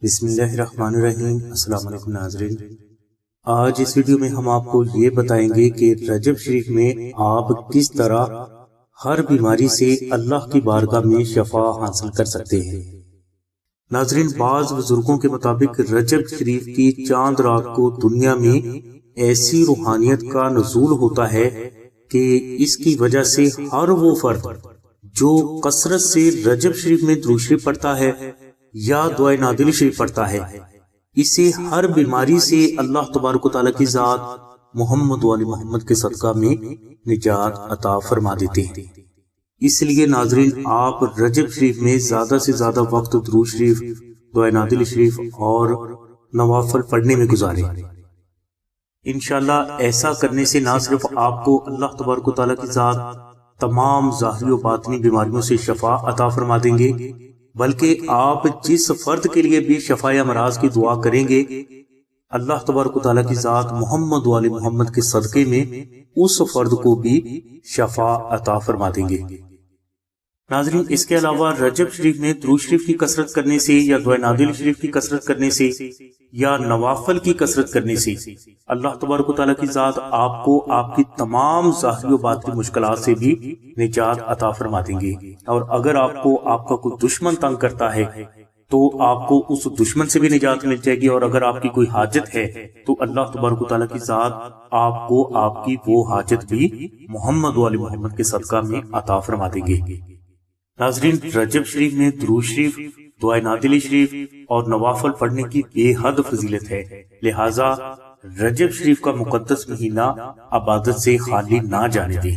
بسم اللہ الرحمن الرحیم۔ السلام علیکم ناظرین، آج اس ویڈیو میں ہم آپ کو یہ بتائیں گے کہ رجب شریف میں آپ کس طرح ہر بیماری سے اللہ کی بارگاہ میں شفا حاصل کر سکتے ہیں۔ ناظرین، بعض بزرگوں کے مطابق رجب شریف کی چاند رات کو دنیا میں ایسی روحانیت کا نزول ہوتا ہے کہ اس کی وجہ سے ہر وہ فرد جو کثرت سے رجب شریف میں درود شریف پڑھتا ہے یا دعائے نادل شریف پڑھتا ہے، اسے ہر بیماری سے اللہ تبارک و تعالیٰ کی ذات محمد والی محمد کے صدقہ میں نجات عطا فرما دیتے ہیں۔ اس لیے ناظرین، آپ رجب شریف میں زیادہ سے زیادہ وقت درود شریف، دعائے نادل شریف اور نوافل پڑھنے میں گزاریں۔ انشاءاللہ ایسا کرنے سے نہ صرف آپ کو اللہ تبارک و تعالیٰ کی ذات تمام ظاہری و باطنی بیماریوں سے شفا عطا فرما دیں گے، بلکہ آپ جس فرد کے لیے بھی شفا یا امراض کی دعا کریں گے، اللہ تبارک و تعالیٰ کی ذات محمد والی محمد کے صدقے میں اس فرد کو بھی شفا عطا فرما دیں گے۔ ناظرین، اس کے علاوہ رجب شریف میں درود شریف کی کثرت کرنے سے یا دعائے نادل شریف کی کثرت کرنے سے یا نوافل کی کثرت کرنے سے اللہ تبارک و تعالیٰ کی ذات آپ کو آپ کی تمام ظاہری و باطنی مشکلات سے بھی نجات عطا فرما دیں گے۔ اور اگر آپ کو آپ کا کوئی دشمن تنگ کرتا ہے تو آپ کو اس دشمن سے بھی نجات مل جائے گی، اور اگر آپ کی کوئی حاجت ہے تو اللہ تبارک و تعالیٰ کی ذات آپ کو آپ کی وہ حاجت بھی محمد والی محمد کے صدقہ میں عطا فرما دیں گے۔ ناظرین، رجب شریف میں درود شریف، دعائے نادل شریف اور نوافل پڑھنے کی بے حد فضیلت ہے، لہٰذا رجب شریف کا مقدس مہینہ عبادت سے خالی نہ جانے دیں۔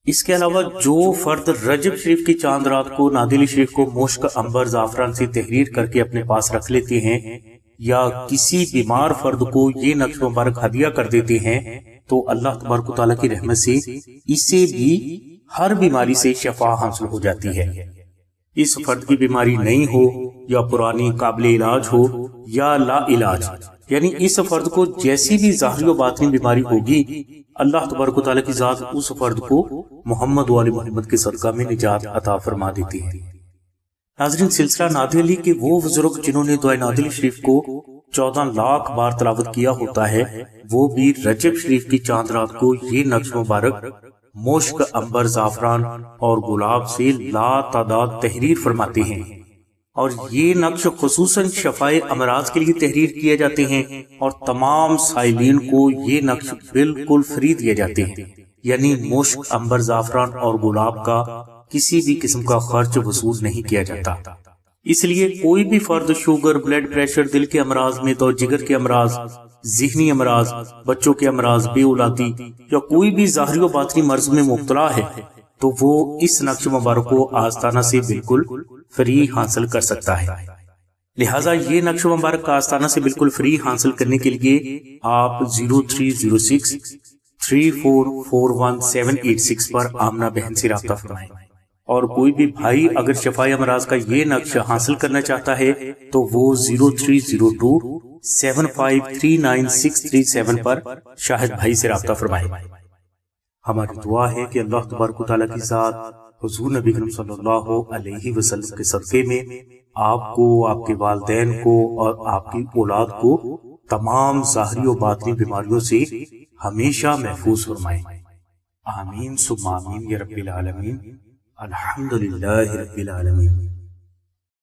اس کے علاوہ جو فرد رجب شریف کی چاند رات کو نادل شریف کو مشک، عنبر، زعفران سے تحریر کر کے اپنے پاس رکھ لیتے ہیں یا کسی بیمار فرد کو یہ نقش مبارک ہدیہ کر دیتے ہیں تو اللہ تبارک و تعالیٰ کی رحمت سے اسے بھی ہر بیماری سے شفا حاصل ہو جاتی ہے۔ اس فرد کی بیماری نہیں ہو یا پرانی قابل علاج ہو یا لا علاج، یعنی اس فرد کو جیسی بھی ظاہری و باطنی بیماری ہوگی، اللہ تبارک و تعالیٰ کی ذات اس فرد کو محمد والی محمد کے صدقہ میں نجات عطا فرما دیتی ہے۔ ناظرین، سلسلہ نادل علی کے وہ بزرگ جنہوں نے دعائے نادل شریف کو 14 لاکھ بار تلاوت کیا ہوتا ہے، وہ بھی رجب شریف کی چاند رات کو یہ نقش مبارک مشک، عنبر، زعفران اور گلاب سے لا تعداد تحریر فرماتے ہیں، اور یہ نقش خصوصاً شفائے امراض کے لیے تحریر کیے جاتے ہیں، اور تمام سائلین کو یہ نقش بالکل فری دیے جاتے ہیں، یعنی مشک، عنبر، زعفران اور گلاب کا کسی بھی قسم کا خرچ وصول نہیں کیا جاتا۔ اس لیے کوئی بھی فرد شوگر، بلڈ پریشر، دل کے امراض میں تو جگر کے امراض، ذہنی امراض، بچوں کے امراض، بے اولادی یا کوئی بھی ظاہری و باطنی مرض میں مبتلا ہے تو وہ اس نقش مبارک کو آستانہ سے بالکل فری حاصل کر سکتا ہے۔ لہٰذا یہ نقش مبارک آستانہ سے بالکل فری حاصل کرنے کے لیے آپ 0306 3441 پر آمنہ بہن سے رابطہ فرمائیں، اور کوئی بھی بھائی اگر شفائے امراض کا یہ نقش حاصل کرنا چاہتا ہے تو وہ 0302 7539 پر شاہد بھائی سے رابطہ فرمائے۔ ہماری دعا ہے کہ اللہ تبارک و تعالیٰ کی ذات حضور نبی کریم صلی اللہ علیہ وسلم کے صدقے میں آپ کو، آپ کے والدین کو اور آپ کی اولاد کو تمام ظاہری و باطنی بیماریوں سے ہمیشہ محفوظ فرمائے۔ آمین ثم آمین یا رب العالمین۔ الحمدللہ رب العالمین۔